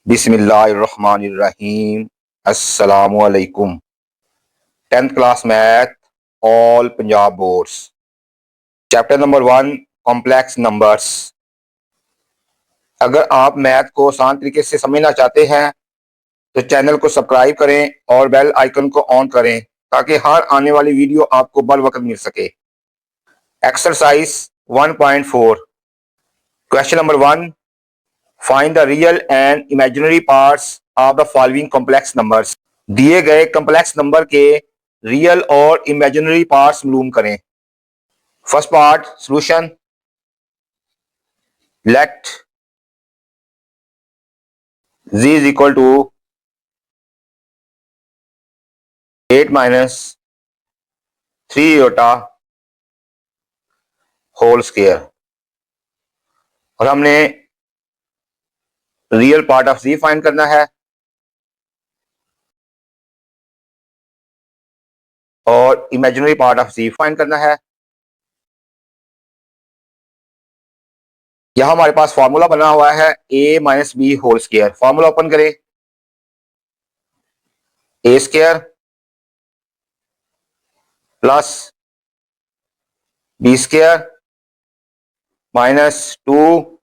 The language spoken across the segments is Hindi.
बिस्मिल्लाहिर्रहमानिर्रहीम। अस्सलामुअलैकुम। 10th class math all Punjab boards, chapter number 1 complex numbers. अगर आप मैथ को आसान तरीके से समझना चाहते हैं तो चैनल को सब्सक्राइब करें और बेल आइकन को ऑन करें ताकि हर आने वाली वीडियो आपको बर वक्त मिल सके। Exercise 1.4, question number 1, find the real and imaginary parts of the following complex numbers. दिए गए कॉम्प्लेक्स नंबर के रियल और इमेजिनरी पार्ट्स मालूम करें। First part solution, let z is equal to 8 minus 3 iota whole square, और हमने real part of z find करना है और imaginary part of z find करना है। यहां हमारे पास फॉर्मूला बना हुआ है a minus b whole square. Formula open करें, a square plus b square minus 2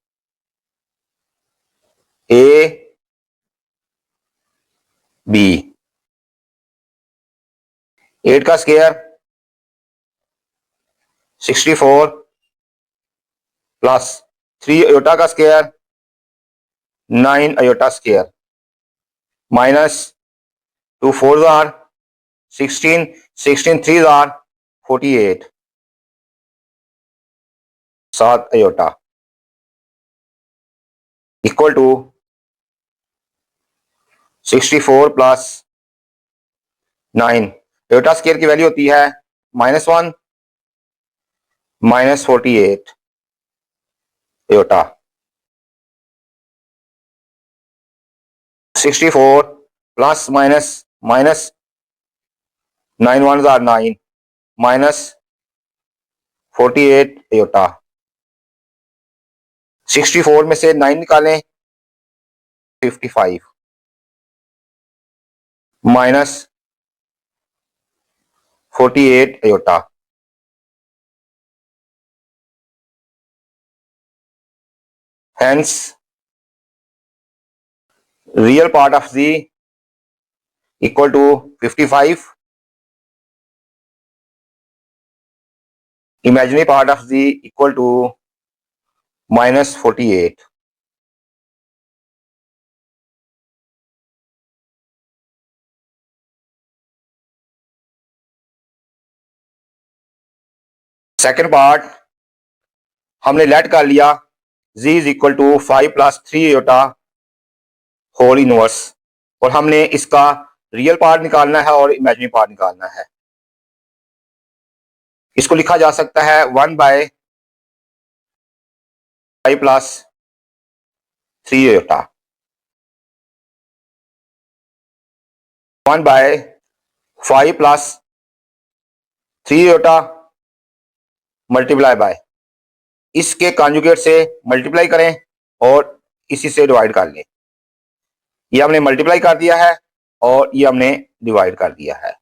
a b, 8 का स्क्वायर 64 प्लस 3 आयोटा का स्क्वायर 9 आयोटा स्क्वायर माइनस 2 4 जार 16, 16 3 जार 48, 7 iota equal to 64 plus 9। Iota square की वैल्यू होती है -1 minus 48 iota. 64 plus minus minus 9 1 जार 9 माइनस 48 आयोटा। 64 में से 9 निकालें 55 minus 48 iota. Hence, real part of z equal to 55, imaginary part of z equal to minus 48. Second part हमने लेट कर लिया z is equal to 5 plus 3 iota whole inverse, और हमने इसका रियल पार्ट निकालना है और इमेजिनरी पार्ट निकालना है। इसको लिखा जा सकता है 1 by 5 plus 3 iota, 1 by 5 plus 3 iota multiply by, इसके कॉन्जुगेट से मल्टीप्लाई करें और इसी से डिवाइड कर लें। ये हमने मल्टीप्लाई कर दिया है और ये हमने डिवाइड कर दिया है।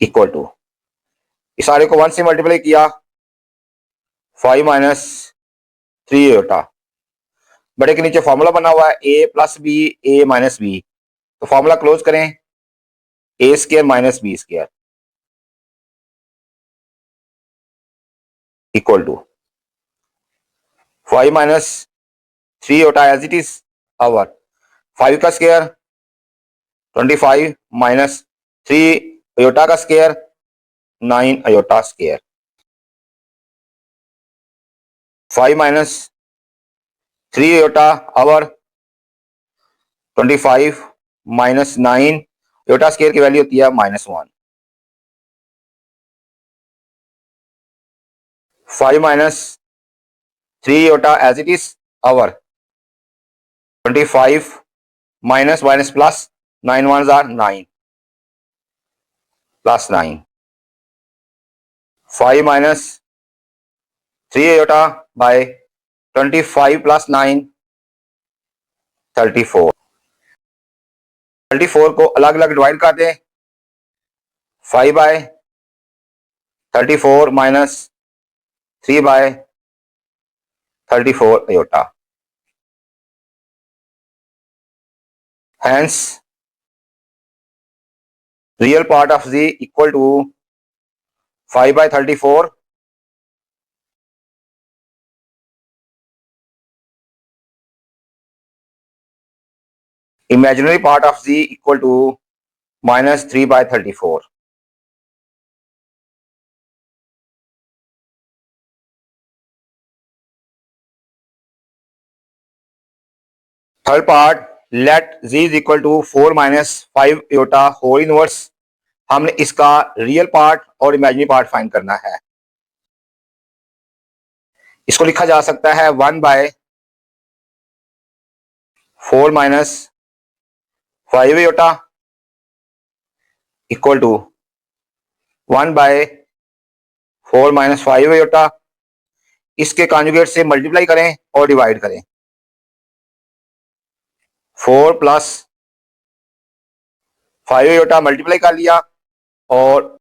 इक्वल टू, इस सारे को 1 से मल्टीप्लाई किया 5 माइनस 3 आयोटा, बड़े के नीचे फॉर्मूला बना हुआ है a plus B a minus b, तो फॉर्मूला क्लोज करें a square minus B square equal to 5 minus 3 iota as it is over 5 का स्क्वायर 25 माइनस 3 आयोटा का square 9 iota square, 5 minus 3 iota over 25 minus 9 iota square की वैल्यू होती है -1। 5 minus 3 iota as it is over 25 minus minus plus 9 1 are 9 plus 9, 5 minus 3 iota by 25 plus 9 34। 34 को अलग अलग डिवाइड कर दें। 5/34 minus 3/34 iota. Hence, real part of z equal to 5/34 imaginary part of z equal to minus 3/34. Third part, let z is equal to 4 minus 5 iota whole inverse। हमने इसका रियल पार्ट और इमेजिनरी पार्ट फाइंड करना है। इसको लिखा जा सकता है 1/4 minus 5 iota equal to 1/4 minus 5 iota। इसके कॉन्जुगेट से मल्टीप्लाई करें और डिवाइड करें। 4 प्लस 5 iota मल्टीप्लाई कर लिया और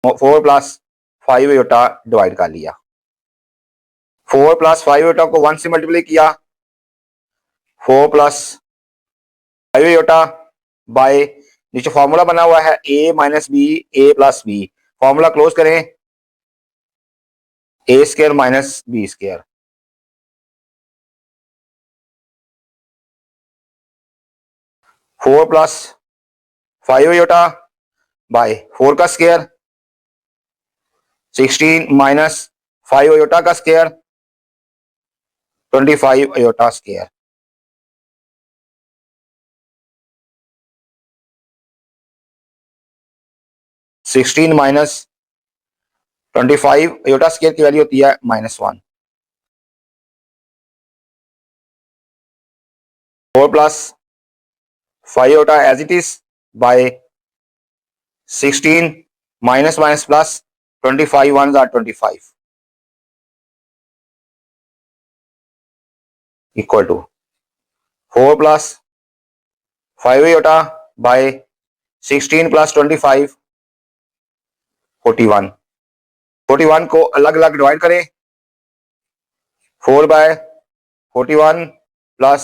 4 प्लस 5 iota डिवाइड कर लिया। 4 प्लस 5 iota को 1 से मल्टीप्लाई किया। 4 प्लस 5 iota बाय नीचे फॉर्मूला बना हुआ है a minus B a plus b. Formula close करें, a square minus B square. 4 plus 5 iota by 4 का स्क्वायर, 16 माइनस 5 iota का square, 25 iota square. Sixteen minus 25 iota square की वैल्यू होती है -1। 4 plus 5 iota as it is by 16 minus minus plus 25 1s are 25 equal to 4 plus 5 iota by 16 plus 25 41। 41 को अलग अलग डिवाइड करें। 4/41 plus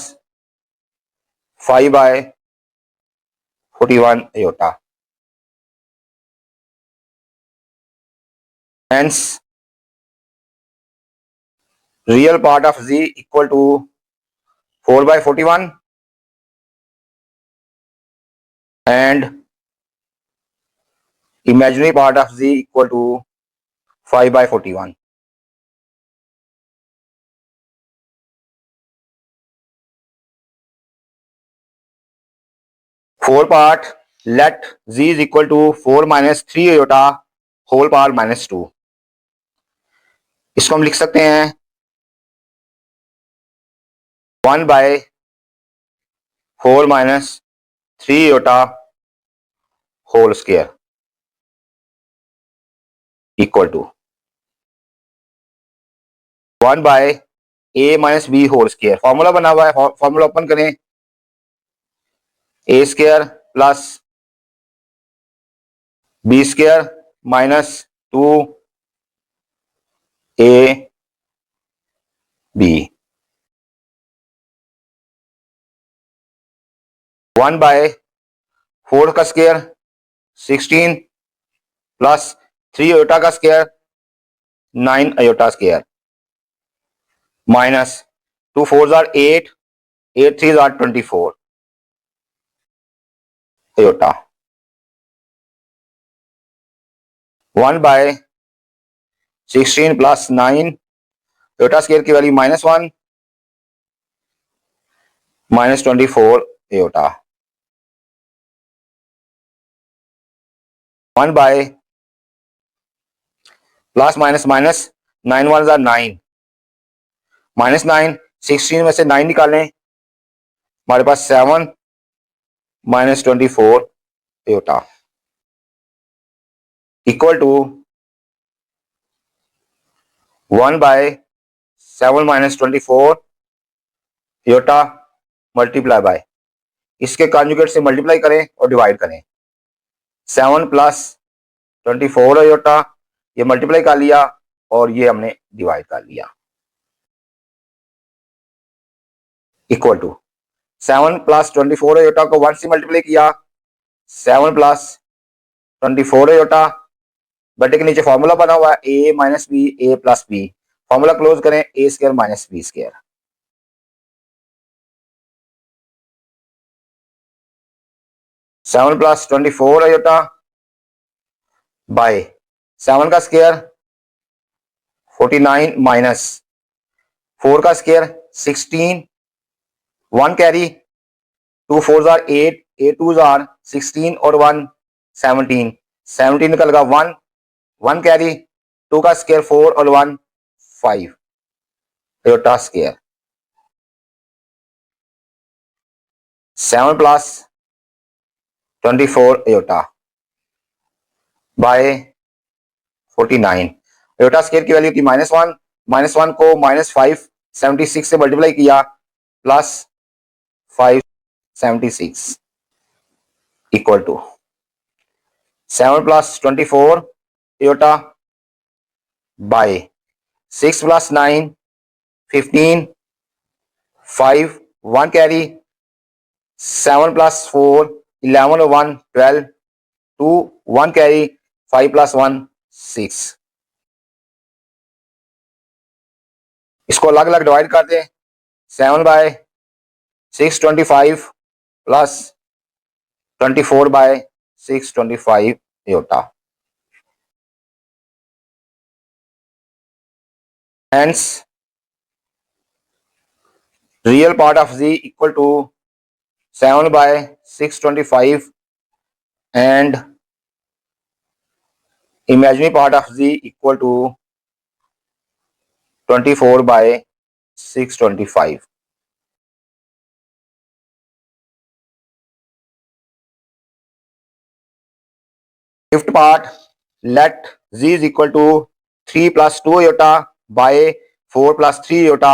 5/41 iota। Hence, real part of z equal to 4/41 and imaginary part of z equal to 5/41। Four part, let z is equal to 4 minus 3 iota whole power -2। इसको हम लिख सकते हैं 1/4 minus 3 iota whole square equal to 1/a minus b whole square। Formula बना हुआ है, फॉर्मूला ओपन करें। a square plus b square minus 2ab 1/4 का स्क्वायर 16 प्लस 3 iota का square 9 iota square minus 2 4s are 8 8 3s are 24 iota। 1/16 plus 9 iota square की value -1 -24 iota। 1 by plus minus minus 9 1s are 9 -9 16 में से 9 निकालें, हमारे पास 7 -24 iota equal to 1/7 -24 iota multiply by, इसके कॉन्जुगेट से मल्टीप्लाई करें और डिवाइड करें। 7 प्लस 24 आयोटा, ये मल्टीप्लाई कर लिया और ये हमने डिवाइड कर लिया, इक्वल टू 7 प्लस 24 आयोटा को 1 से मल्टीप्लाई किया, 7 प्लस 24 आयोटा, बटे के नीचे फॉर्मूला बना हुआ है a minus B a plus b, formula close करें a square minus B square. 7 plus 24 iota by 7 का स्क्वायर 49 माइनस 4 का स्क्वायर 16, 1 कैरी, 2 4 आर 8, 8 2 आर 16 और 1 17, 17 का लगा 1, 1 कैरी, 2 का स्क्वायर 4 और 1 5 iota square. 7 plus 24 iota by 49, iota square की वैल्यू थी -1, -1 को -576 से मल्टीप्लाई किया plus 576 equal to 7 plus 24 iota by 6 plus 9 15, 5 1 carry, 7 plus 4 11 और 1 12, 2 1 कैरी, 5 प्लस 1 6। इसको अलग अलग डिवाइड कर दें। 7 by 6 25 plus 24 by 6 25 iota. Hence, real part of z equal to 7 by 625 and imaginary part of z equal to 24 by 625. Fifth part, let z is equal to 3 plus 2 iota by 4 plus 3 iota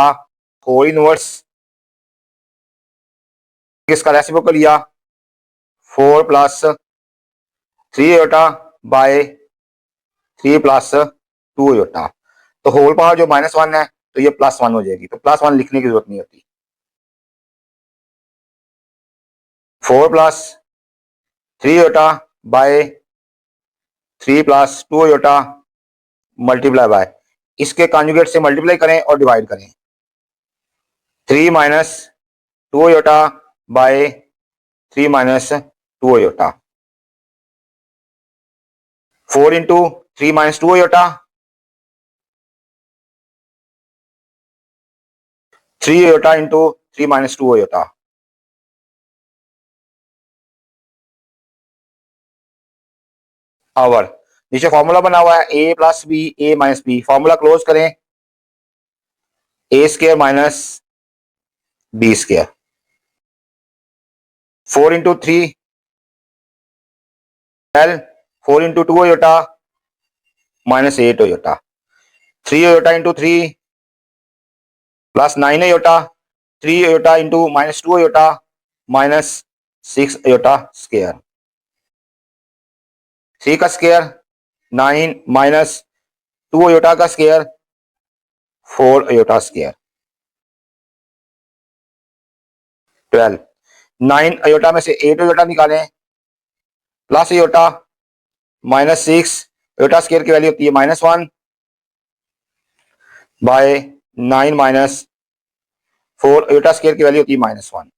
whole inverse। इसका रेसिप्रोकल लिया 4 plus 3 iota by 3 plus 2 iota, तो होल पावर जो -1 है तो ये +1 हो जाएगी, तो +1 लिखने की जरूरत नहीं होती। 4 plus 3 iota by 3 plus 2 iota multiply by, इसके कॉन्जुगेट से मल्टीप्लाई करें और डिवाइड करें। 3 minus 2 iota by 3 minus 2 iota, 4 into 3 minus 2 iota, 3 iota into 3 minus 2 iota, आवर। नीचे फॉर्मूला बना हुआ है a plus b a minus b, formula close करें a square minus B square. 4 into 3 12, 4 into 2 iota minus 8 iota, 3 iota into 3 plus 9 iota, 3 iota into minus 2 iota minus 6 iota square. 3 का स्क्वायर 9 माइनस 2 iota का स्क्वायर 4 iota स्क्वायर, 12। 9 iota में से 8 iota निकालें plus iota minus 6 iota square की वैल्यू होती है -1 बाय 9 माइनस 4 iota स्क्वायर की वैल्यू होती है -1।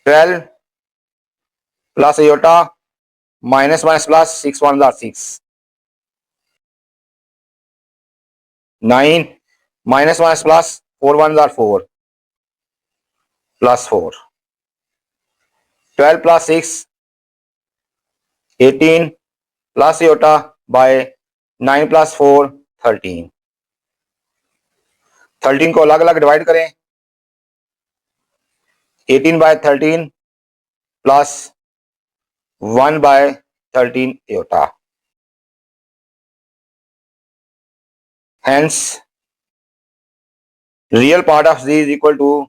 12 plus iota minus minus plus 6 1 6, 9 minus minus plus 4 1 4 plus 4, 12 plus 6 18 plus iota by 9 plus 4 13। 13 को अलग अलग डिवाइड करें। 18 by 13 plus 1 by 13 iota। Hence, real part of z is equal to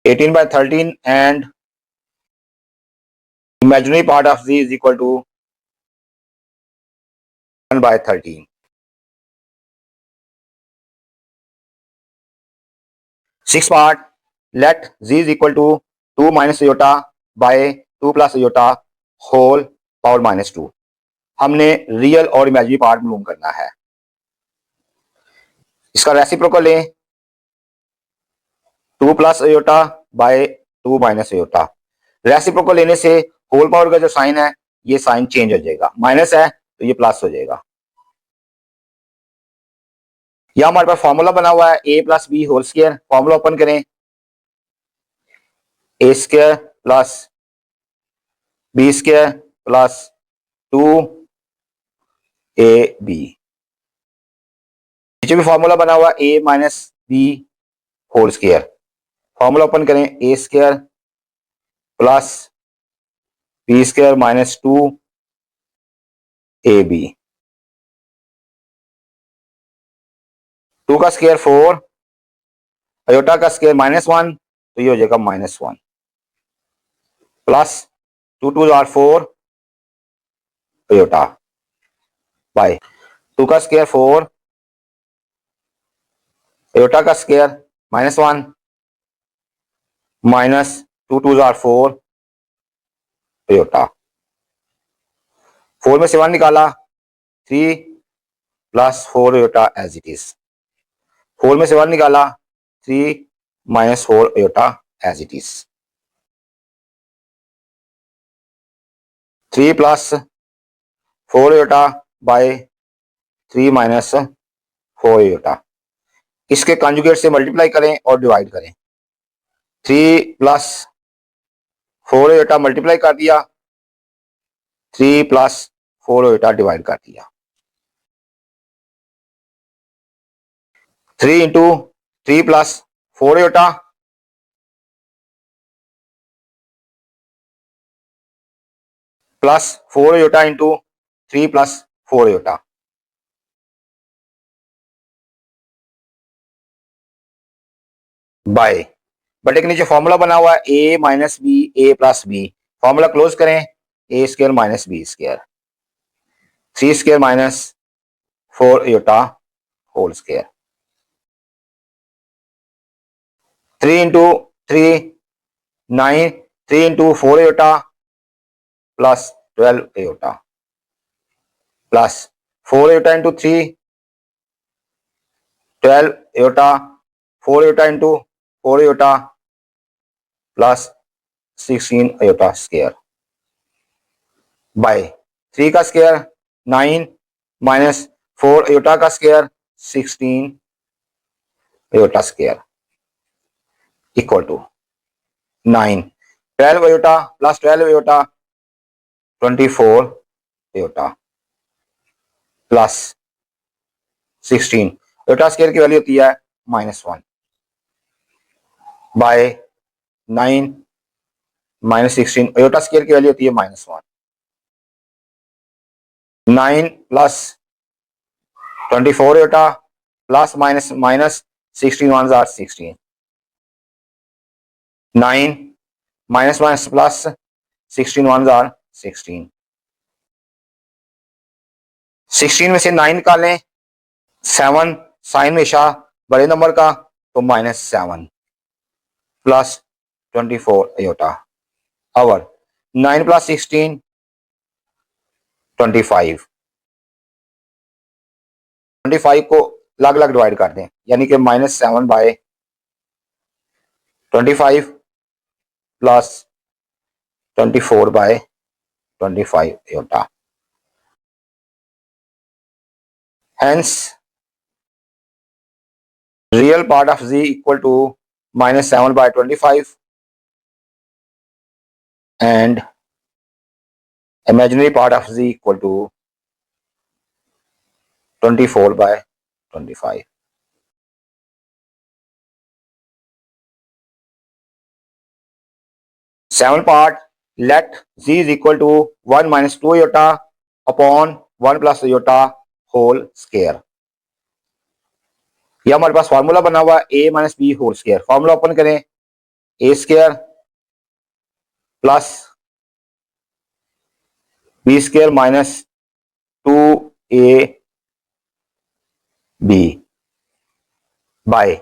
18 by 13 and imaginary part of z is equal to 1 by 13. Sixth part, let z is equal to 2 minus iota by 2 plus iota whole power minus 2. हमने रियल और इमेजिनरी पार्ट मालूम करना है. इसका रेसिप्रोकल लें 2 plus iota by 2 minus iota. Reciprocal लेने से होल पावर का जो साइन है ये साइन चेंज हो जाएगा, माइनस है तो ये प्लस हो जाएगा. यहां हमारे पास फॉर्मूला बना हुआ है a plus b whole square. Formula open करें, a square plus b square plus 2ab. नीचे भी फॉर्मूला बना हुआ a minus b whole square. Formula open करें, a square plus b square minus 2ab. 2 का स्क्वायर 4, आयोटा का स्क्वायर -1 तो ये हो जाएगा -1 प्लस 2 2 आर 4 आयोटा बाय 2 का स्क्वायर 4, आयोटा का स्क्वायर -1 माइनस 2 2 आर 4 आयोटा. 4 में से 1 निकाला 3 plus 4 iota as it is. 4 में से 1 निकाला 3 minus 4 iota as it is. 3 plus 4 iota by 3 minus 4 iota. इसके कंजुगेट से मल्टीप्लाई करें और डिवाइड करें. 3 प्लस 4 आयोटा मल्टीप्लाई कर दिया, 3 प्लस 4 आयोटा डिवाइड कर दिया. 3 into 3 plus 4 iota plus 4 iota into 3 plus 4 iota by बटे के नीचे फॉर्मूला बना हुआ है a minus B a plus b. Formula close करें, a square minus B square 3 square minus 4 iota whole square. 3 into 3 9, 3 into 4 iota plus 12 iota plus 4 iota into 3 12 iota 4 iota into 4 iota plus 16 iota square by 3 का स्क्वायर 9 माइनस 4 आयोटा का square 16 iota square equal to 9. 12 iota plus 12 iota 24 iota plus 16 iota square की वैल्यू होती है -1 बाय 9 माइनस 16 आयोटा स्क्वायर की वैल्यू होती है -1. 9 plus 24 iota plus minus minus 16 1 are 16. 9 minus minus plus 16 1 are 16. 16 में से 9 निकालें, 7 साइन हमेशा बड़े नंबर का तो -7 प्लस 24 आयोटा और 9 प्लस 16 25. 25 को अलग अलग डिवाइड कर दें, यानी कि -7 by 25 plus 24 by 25 iota. Hence, real part of z equal to -7 by 25 and imaginary part of z equal to 24 by 25. Seventh part, let z is equal to 1 minus 2 iota upon 1 plus iota whole square. ये हमारे पास फार्मूला बना हुआ है a minus b whole square. Formula open करें, a square plus b square minus 2ab by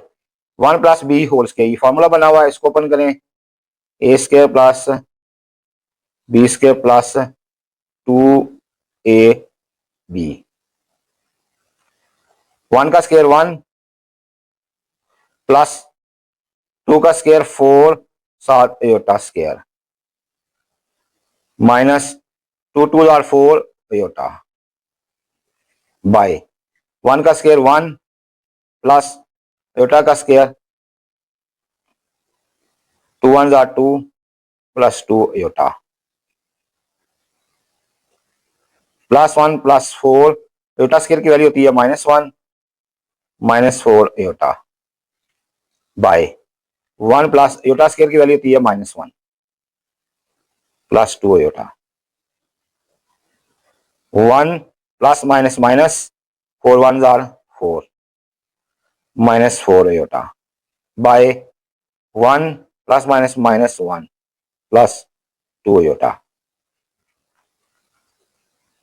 1 plus b whole square. ये फार्मूला बना हुआ है, इसको ओपन करें, a square plus b square plus 2ab 1 का स्क्वायर 1 प्लस 2 का square 4 7 iota square minus 2 2 are 4 iota by 1 का स्क्वायर 1 प्लस एयोटा का square 2 1 are 2 plus 2 iota plus 1 plus 4 iota square की वैल्यू होती है -1 -4 iota by 1 plus iota square की वैल्यू होती है -1 plus 2 iota 1 plus minus minus 4 1 are 4 -4 iota by 1 plus minus -1 plus 2 iota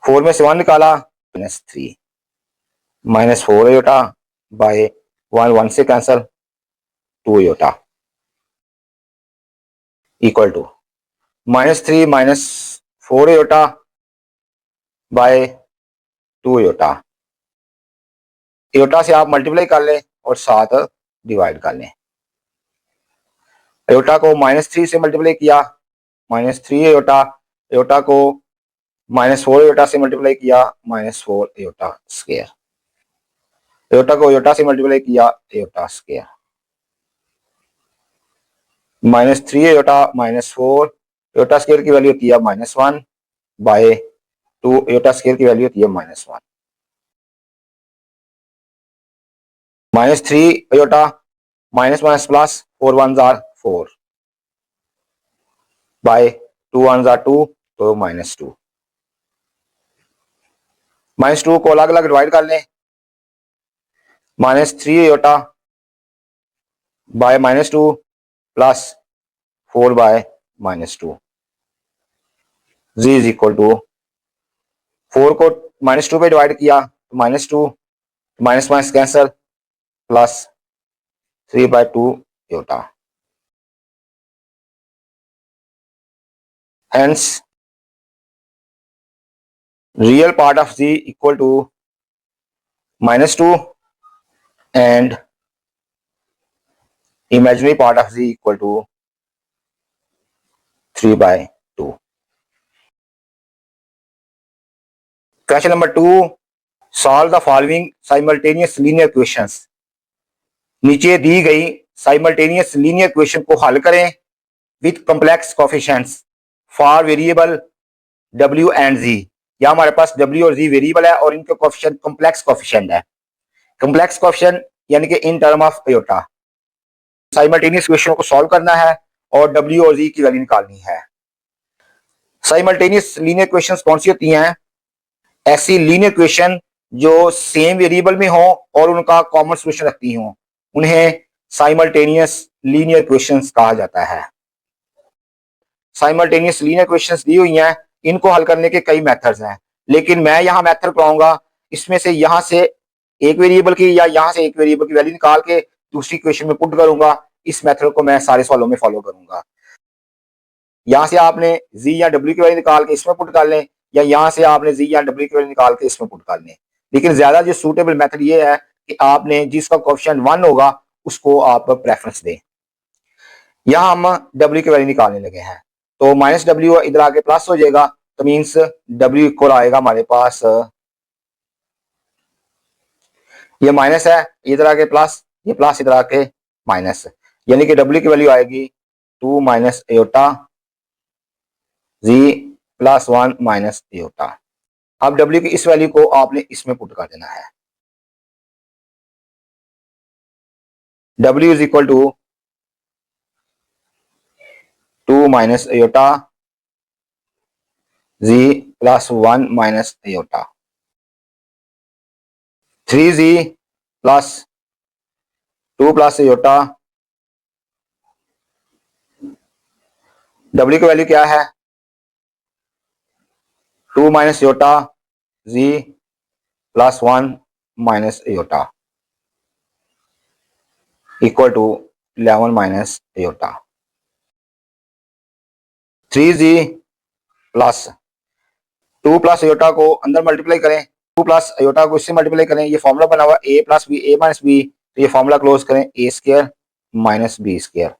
4 में से 1 निकाला -3 -4 एयोटा बाय 1 1 से cancel 2 iota equal to -3 -4 iota by 2 iota. Iota से आप मल्टीप्लाई कर लें और 7 डिवाइड कर लें। एयोटा को -3 से मल्टीप्लाई किया -3 एयोटा, एयोटा को -4 एयोटा से मल्टीप्लाई किया -4 एयोटा स्क्वायर, एयोटा को एयोटा से मल्टीप्लाई किया iota square -3 iota -4 iota square की वैल्यू होती है -1 बाय 2 एयोटा स्क्वायर की वैल्यू होती है -1 -3 iota minus minus plus 4 1 are 4 by 2 1 are 2 तो -2 -2 को अलग अलग डिवाइड कर लें -3 iota by -2 plus 4 by -2 z is equal to 4 को -2 पे डिवाइड किया -2 minus minus cancel plus 3 by 2 iota hence real part of z equal to -2 and imaginary part of z equal to 3 by 2। Question number 2, solve the following simultaneous linear equations। नीचे दी गई simultaneous linear equation को हल करें with complex coefficients for variable w and z। या हमारे पास w और z वेरिएबल है और इनके कोएफिशिएंट कॉम्प्लेक्स कोएफिशिएंट है। कॉम्प्लेक्स कोएफिशिएंट यानी कि in term of aorta. Simultaneous equation को सॉल्व करना है और w और z की वैल्यू निकालनी है। साइमल्टेनियस लीनियर इक्वेशंस कौन सी होती हैं? ऐसी लीनियर इक्वेशन जो सेम वेरिएबल में हो और उनका कॉमन सॉल्यूशन रखती हो, उन्हें साइमल्टेनियस लीनियर इक्वेशंस कहा जाता है। साइमल्टेनियस लीनियर इक्वेशंस दी हुई हैं, इनको हल करने के कई मेथड्स हैं, लेकिन मैं यहां मेथड कराऊंगा इसमें से यहां से एक वेरिएबल की या यहां से एक वेरिएबल की वैल्यू निकाल के दूसरी इक्वेशन में पुट करूंगा। इस मेथड को मैं सारे सवालों में फॉलो करूंगा। यहां से आपने z या w की वैल्यू निकाल के इसमें पुट कर लें या यहां से आपने z या w की वैल्यू निकाल के इसमें पुट कर लें, लेकिन ज्यादा जो सूटेबल मेथड ये है कि आपने जिसका कोएफिशिएंट 1 होगा उसको आप प्रेफरेंस दें। यहां हम w की वैल्यू निकालने लगे हैं, तो -w इधर आके प्लस हो जाएगा, तो मींस w इक्वल आएगा हमारे पास, ये माइनस है, इधर आके प्लस, ये प्लस इधर आके माइनस, यानी कि w की वैल्यू आएगी 2 minus iota z plus 1 minus aorta. अब w की इस वैल्यू को आपने इसमें पुट कर देना है। w is equal to 2 minus iota z plus 1 minus iota 3z plus 2 plus iota, डब्ल्यू की वैल्यू क्या है 2 minus iota z plus 1 minus iota equal to 11 minus iota. 3g plus 2 plus iota को अंदर मल्टीप्लाई करें, 2 प्लस एयोटा को इससे मल्टीप्लाई करें, ये फॉर्मूला बना हुआ a plus b a minus b, तो ये फॉर्मूला क्लोज करें a square minus B square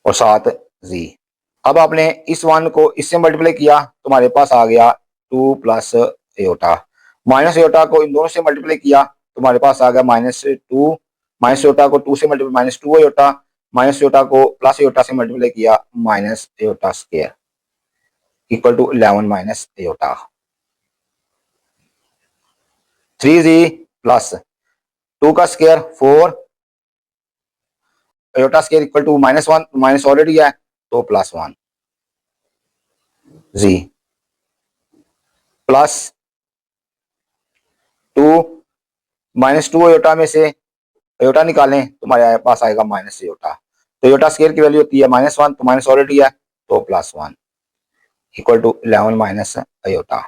और साथ जी। अब आपने इस वन को इससे मल्टीप्लाई किया तो हमारे पास आ गया 2 प्लस एयोटा, माइनस एयोटा को इन दोनों से मल्टीप्लाई किया तो हमारे पास आ गया -2, माइनस एयोटा को 2 से मल्टीप्लाई -2 एयोटा, माइनस एयोटा को प्लस एयोटा से मल्टीप्लाई किया minus iota square equal to 11 minus iota. 3g plus 2 का square 4 iota square equal to -1, minus already है तो +1 जी प्लस 2 -2 एयोटा में से एयोटा निकालें तो हमारे पास आएगा माइनस एयोटा, तो एयोटा स्क्वायर की वैल्यू होती है -1, तो माइनस ऑलरेडी है तो +1 equal to 11 minus iota.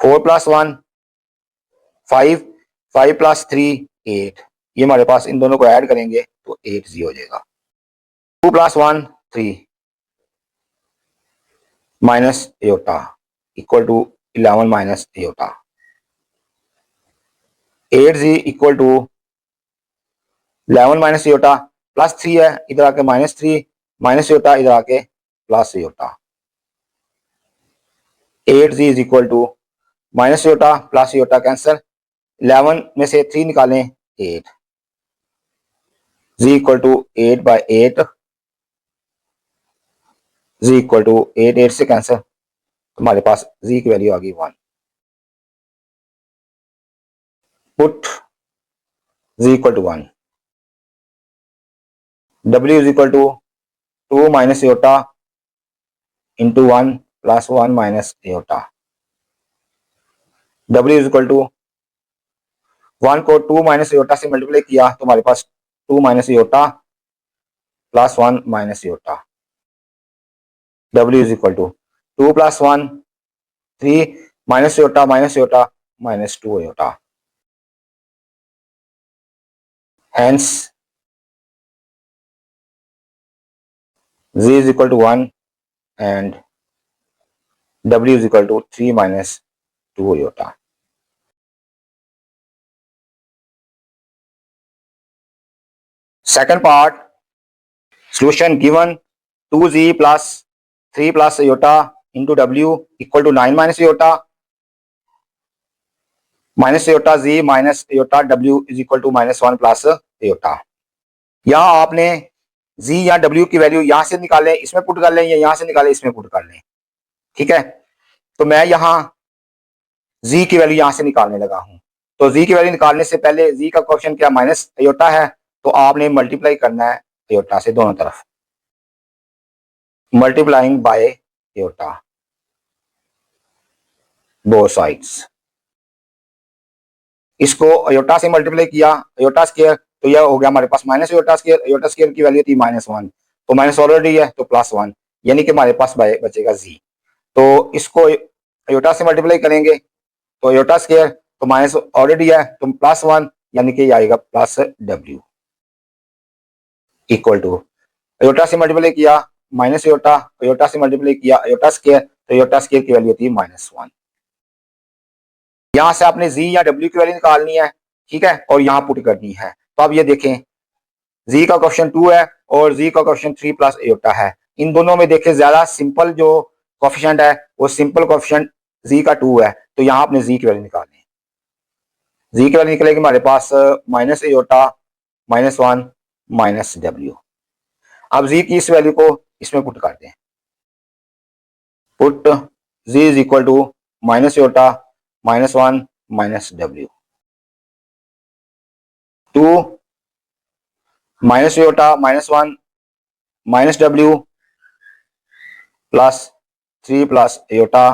4 plus 1 5, 5 plus 3 8, ये हमारे पास इन दोनों को ऐड करेंगे तो 8g हो जाएगा। 2 plus 1 3 minus iota equal to 11 minus iota. 8g equal to 11 minus iota plus 3 है, इधर आके -3 माइनस एयोटा, इधर आके plus iota. 8g is equal to minus iota plus iota cancel, 11 में से 3 निकालें 8, g equal to 8 by 8, g equal to 8 8 से कैंसर, हमारे पास जी की वैल्यू आ गई 1। Put Z equal to 1, W is equal to 2 minus iota into 1 plus 1 minus iota. W is equal to 1 को 2 माइनस एयोटा से मल्टीप्लाई किया तो हमारे पास 2 minus iota plus 1 minus iota. W is equal to 2 plus 1 3 minus iota minus 2 iota. Hence Z is equal to 1 and W is equal to 3 minus 2 iota. Second part, solution given 2z plus 3 plus iota into W equal to 9 minus iota z minus iota W is equal to -1 plus iota. यहाँ आपने z या W की वैल्यू यहां से निकालें इसमें पुट कर लें या यहां से निकालें इसमें पुट कर लें, ठीक है। तो मैं यहां z की वैल्यू यहां से निकालने लगा हूं, तो z की वैल्यू निकालने से पहले z का कोएफिशिएंट क्या माइनस एयोटा है, तो आपने मल्टीप्लाई करना है एयोटा से दोनों तरफ, multiplying by aorta both sides. इसको एयोटा से मल्टीप्लाई किया एयोटा स्क्वायर तो यह हो गया हमारे पास माइनस एयोटा स्क्वायर की वैल्यू थी -1, तो माइनस ऑलरेडी है तो +1, यानी कि हमारे पास बचेगा z। तो इसको एयोटा से मल्टीप्लाई करेंगे तो एयोटा स्क्वायर तो माइनस ऑलरेडी है तो +1, यानी कि आएगा plus W equal to iota से मल्टीप्लाई किया माइनस एयोटा, एयोटा से मल्टीप्लाई किया एयोटा स्क्वायर, तो एयोटा स्क्वायर की वैल्यू थी -1। यहां से आपने z या W की वैल्यू निकालनी है, ठीक है, और यहां पुट करनी है। तो अब ये देखें z का कोएफिशिएंट 2 है और z का कोएफिशिएंट 3 प्लस एयोटा है। इन दोनों में देखें ज्यादा सिंपल जो कोएफिशिएंट है वो सिंपल कोएफिशिएंट z का 2 है, तो यहां आपने z की वैल्यू निकालनी है। z की वैल्यू निकलेगी हमारे पास माइनस एयोटा -1 माइनस W। अब z की इस वैल्यू को इसमें पुट कर दें, put z is equal to minus iota -1 minus W, 2 minus iota -1 minus W plus 3 plus iota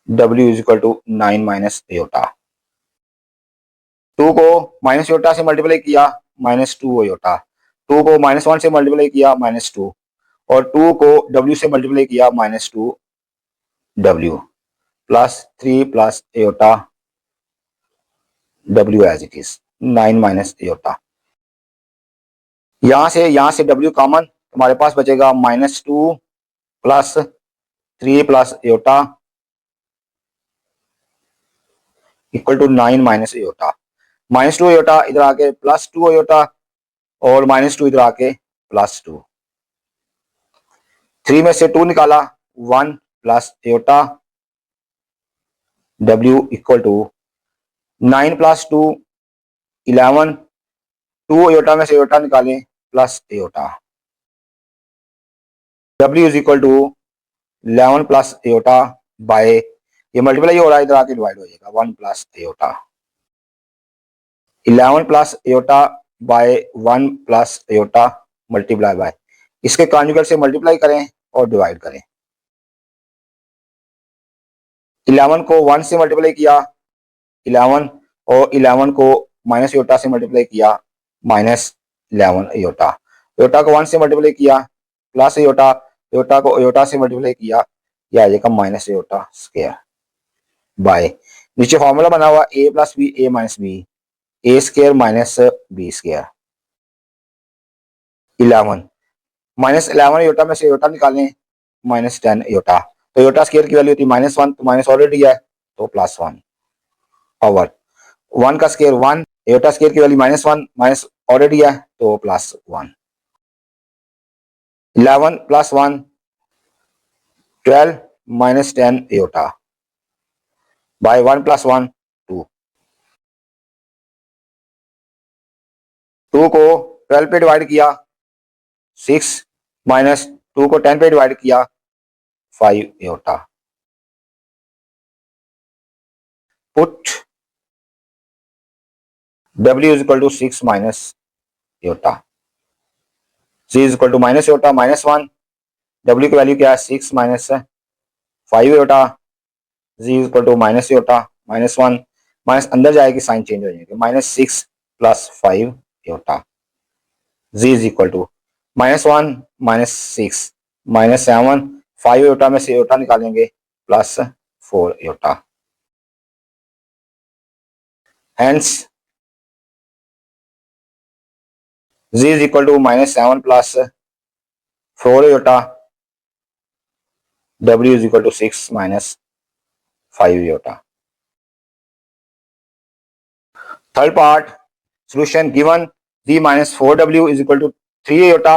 W is equal to 9 minus iota. Two को माइनस योटा से मल्टीप्लाई किया माइनस टू योटा, टू को माइनस वन से मल्टीप्लाई किया माइनस टू, और टू को डब्ल्यू से मल्टीप्लाई किया minus two W, plus three plus iota W as it is, nine minus aorta. यहां से डब्ल्यू कॉमन, हमारे पास बचेगा minus two plus three plus iota equal to nine minus iota. Minus two iota इधर आके प्लस टू एयोटा, और माइनस टू इधर आके प्लस टू। थ्री में से टू निकाला, one plus iota W equal to nine plus two 11, two iota में से एयोटा निकालें plus iota, W is equal to 11 plus iota by, ये मल्टीप्लाई हो रहा है इधर आके डिवाइड हो जाएगा, one plus aorta, 11 plus iota by one plus aorta multiply by, इसके कॉन्जुगेट से मल्टीप्लाई करें और डिवाइड करें। 11 को 1 से मल्टीप्लाई किया 11, और 11 को माइनस एयोटा से मल्टीप्लाई किया माइनस 11 एयोटा, एयोटा को 1 से मल्टीप्लाई किया प्लस एयोटा, एयोटा को एयोटा से मल्टीप्लाई किया, यह आ जाएगा माइनस एयोटा स्क्वायर बाय, नीचे फॉर्मूला बना हुआ a plus b a minus B, A square minus B square. 11 minus 11 iota में से एयोटा निकालें माइनस 10 एयोटा, तो एयोटा स्क्वायर की वैल्यू होती है माइनस वन, तो माइनस ऑलरेडी है तो प्लस वन, पावर वन का स्क्वायर वन, एयोटा स्क्वायर की value minus one, minus already है तो plus one. 11 plus one 12 minus 10 iota by one plus one two, two को 12 पे डिवाइड किया 6, माइनस टू को 10 पे डिवाइड किया 5 aorta, put W is equal to 6 minus iota, C is equal to minus iota minus one, W की वैल्यू क्या है 6 minus 5 iota, Z is equal to minus iota minus one, minus अंदर जाएगी साइन चेंज हो जाएगी, minus 6 plus 5 iota, Z is equal to minus one minus 6 minus 7, 5 iota में से iota निकालेंगे plus 4 iota, hence Z is equal to minus 7 plus 4 iota, W is equal to 6 minus 5 iota. Third part, solution given Z minus 4W is equal to 3 iota,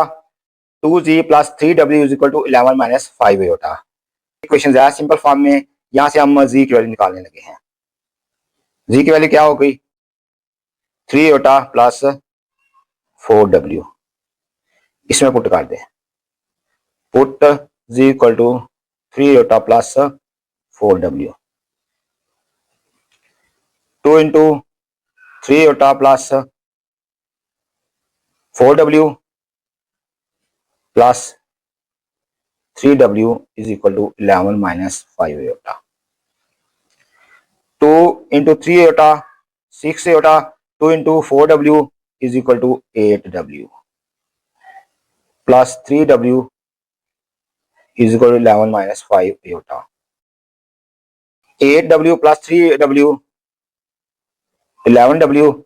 2Z plus 3W is equal to 11 minus 5 iota. Equation है सिंपल फॉर्म में, यहां से हम Z की वैल्यू निकालने लगे हैं। Z की वैल्यू क्या हो गई 3 iota प्लस 4W, इसमें पुट कर दें, put Z equal to 3 iota plus 4W, 2 into 3 iota plus 4W plus 3W is equal to 11 minus 5 iota, 2 into 3 iota 6 iota, 2 into 4W is equal to 8W plus 3W is equal to 11 minus 5 iota, 8W plus 3W 11W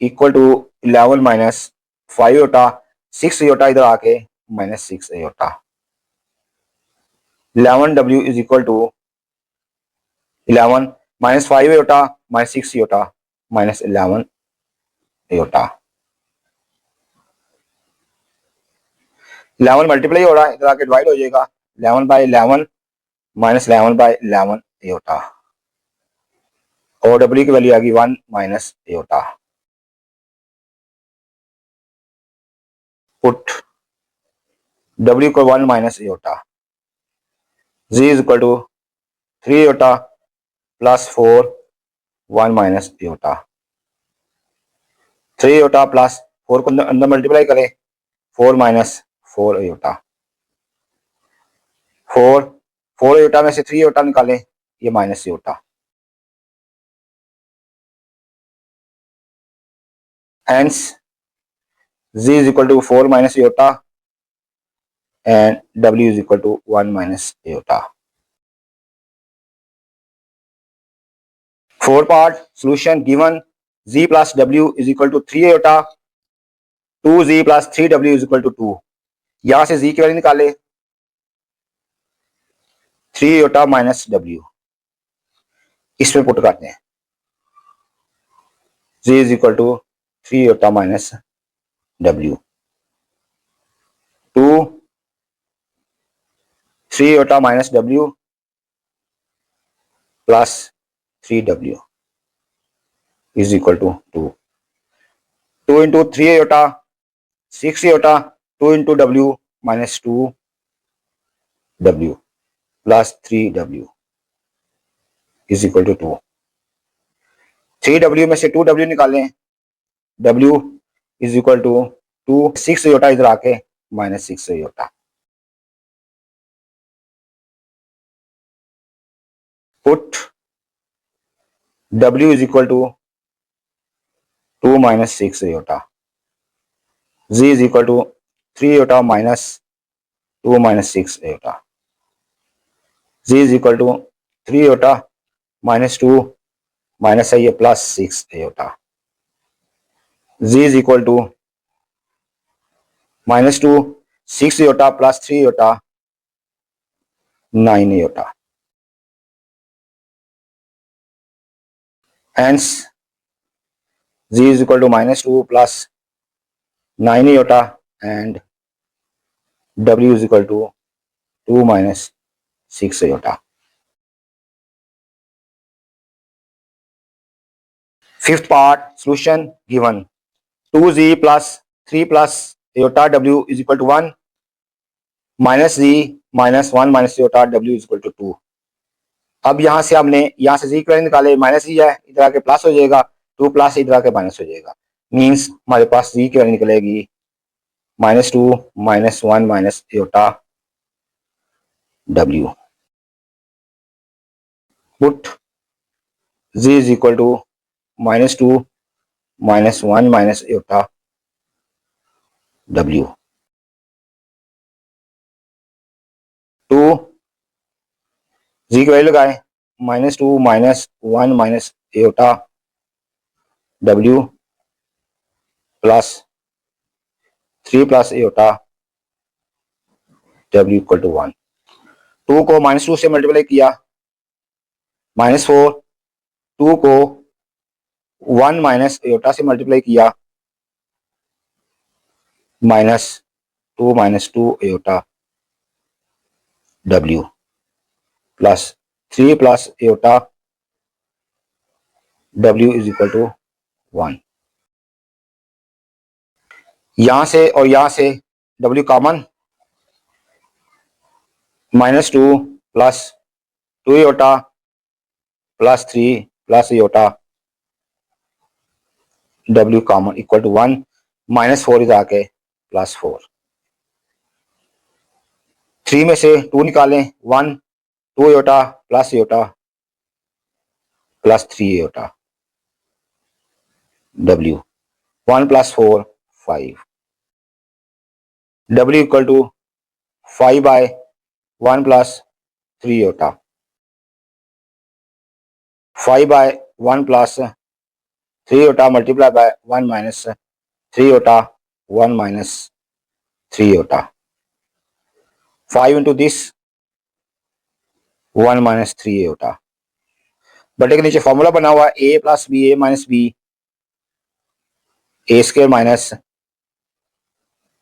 equal to 11 minus 5 iota, 6 iota इधर आके minus 6 iota, 11W is equal to 11 minus 5 iota minus 6 iota minus 11 iota, 11 multiply हो रहा है इधर आके डिवाइड हो जाएगा, 11 बाय 11 माइनस 11 बाय 11 iota, और W की वैल्यू आ गई 1 माइनस iota, पुट W को 1 minus iota, Z is equal to 3 iota plus 4 1 minus iota, 3 iota plus 4 को अंदर मल्टीप्लाई करें 4 माइनस 4 iota, 4 iota में से 3 iota निकालें ये minus iota, hence z is equal to 4 minus iota and w is equal to 1 minus iota. 4-part solution given z plus w is equal to 3 iota, 2z plus 3w is equal to 2. यहां से z की वैल्यू निकाले 3 iota minus w, इसमें पुट करते हैं z is equal to 3 iota minus w, 2 3 iota minus w plus 3w is equal to 2. 2 into 3 iota 6 iota, 2 into w minus 2w plus 3w is equal to 2. 3w में से 2w निकालें, w is equal to 2, 6 iota इधर आके minus 6 iota. Put w is equal to 2 minus 6 iota. Z is equal to 3 iota minus 2 minus 6 iota. Z is equal to 3 iota minus 2 minus है ये plus 6 iota. Z is equal to minus 2, 6 iota plus 3 iota, 9 iota. Hence, Z is equal to minus 2 plus 9 iota and W is equal to 2 minus 6 iota. 5th part solution given 2z plus 3 plus iota w is equal to 1 minus z minus 1 minus iota w is equal to 2. अब यहां से हमने यहां से z की वैल्यू निकाले, माइनस z है इधर आके प्लस हो जाएगा, 2 प्लस इधर आके माइनस हो जाएगा, मीन्स हमारे पास z की वैल्यू निकलेगी minus 2 minus 1 minus iota w. Put z is equal to minus 2 minus 1 minus iota w. 2 z की वैल्यू लगाए minus 2 minus 1 minus iota w plus 3 plus iota w equal to 1. 2 को -2 से मल्टीप्लाई किया, -4, 2 को 1 माइनस iota से मल्टीप्लाई किया, -2 minus 2 iota w plus 3 plus iota w is equal to 1. यहां से और यहां से w common, -2 plus 2 iota plus 3 plus iota w common equal to 1, -4 इधर आके +4. 3 में से 2 निकालें, 1, 2 iota plus iota plus 3 iota w, 1 plus 4 5, w equal to 5 by 1 plus 3 iota, 5 by 1 plus 3 iota multiplied by 1 minus 3 iota, 1 minus 3 iota, 5 into this 1 minus 3 iota. बटे के नीचे फॉर्मूला बना हुआ है a plus B, a minus B, A square minus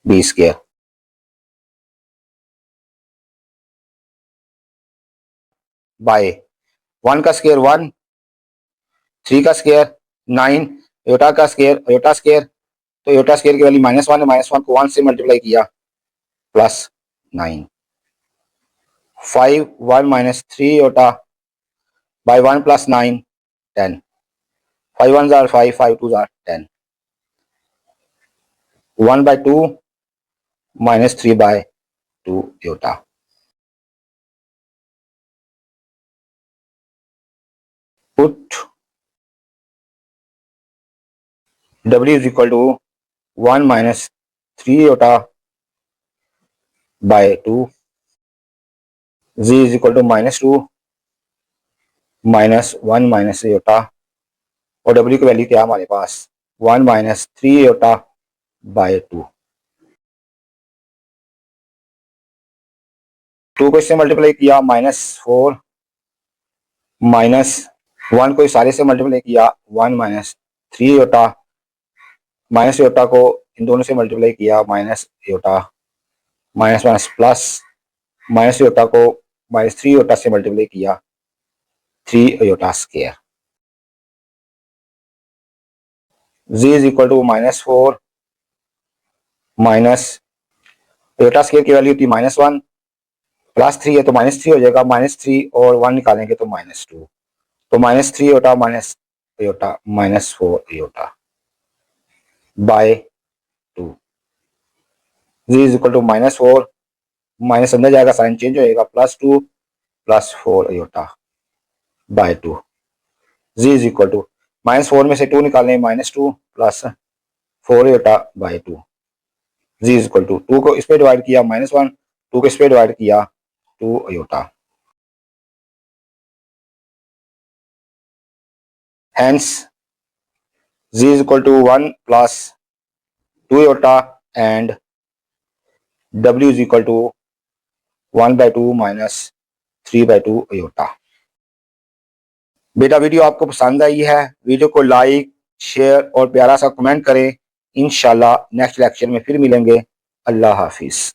B square, by 1 का स्क्वायर 1, 3 का स्क्वायर 9, योटा का स्क्वायर योटा स्क्वायर, तो योटा स्क्वायर की वैल्यू -1 है, -1 को 1 से मल्टीप्लाई किया plus 9, 5 1 minus 3 iota by 1 plus 9 10, 5 1s are 5, 5 2s are 10, 1 by 2 minus 3 by 2 iota. Put W is equal to 1 minus 3 iota by 2, Z is equal to -2 minus 1 minus iota, और W की वैल्यू क्या है हमारे पास 1 माइनस 3 आयोटा बाय 2। 2 को इससे मल्टीप्लाई किया -4 माइनस 1 को इस सारे से मल्टीप्लाई किया 1 माइनस 3 आयोटा, माइनस आयोटा को इन दोनों से मल्टीप्लाई किया minus iota, minus minus plus, minus iota को -3 आयोटा से मल्टीप्लाई किया 3 iota square. Z is equal to -4 minus iota square की वैल्यू थी -1, +3 है तो -3 हो जाएगा, -3 और 1 निकालेंगे तो -2, तो -3 iota minus iota -4 iota by 2। Z is equal to -4 minus अंदर जाएगा, साइन चेंज होएगा, +2 +4 iota by 2। Z is equal to -4 में से 2 निकालें -2 +4 iota by 2। Z is equal to 2 को इस पे डिवाइड किया -1, 2 को इस पे डिवाइड किया 2 iota. Hence Z is equal to 1 plus 2 iota and W is equal to 1 by 2 minus 3 by 2 iota। बेटा वीडियो आपको पसंद आई है, वीडियो को लाइक शेयर और प्यारा सा कमेंट करें। इंशाल्लाह नेक्स्ट लेक्चर में फिर मिलेंगे। अल्लाह हाफिज।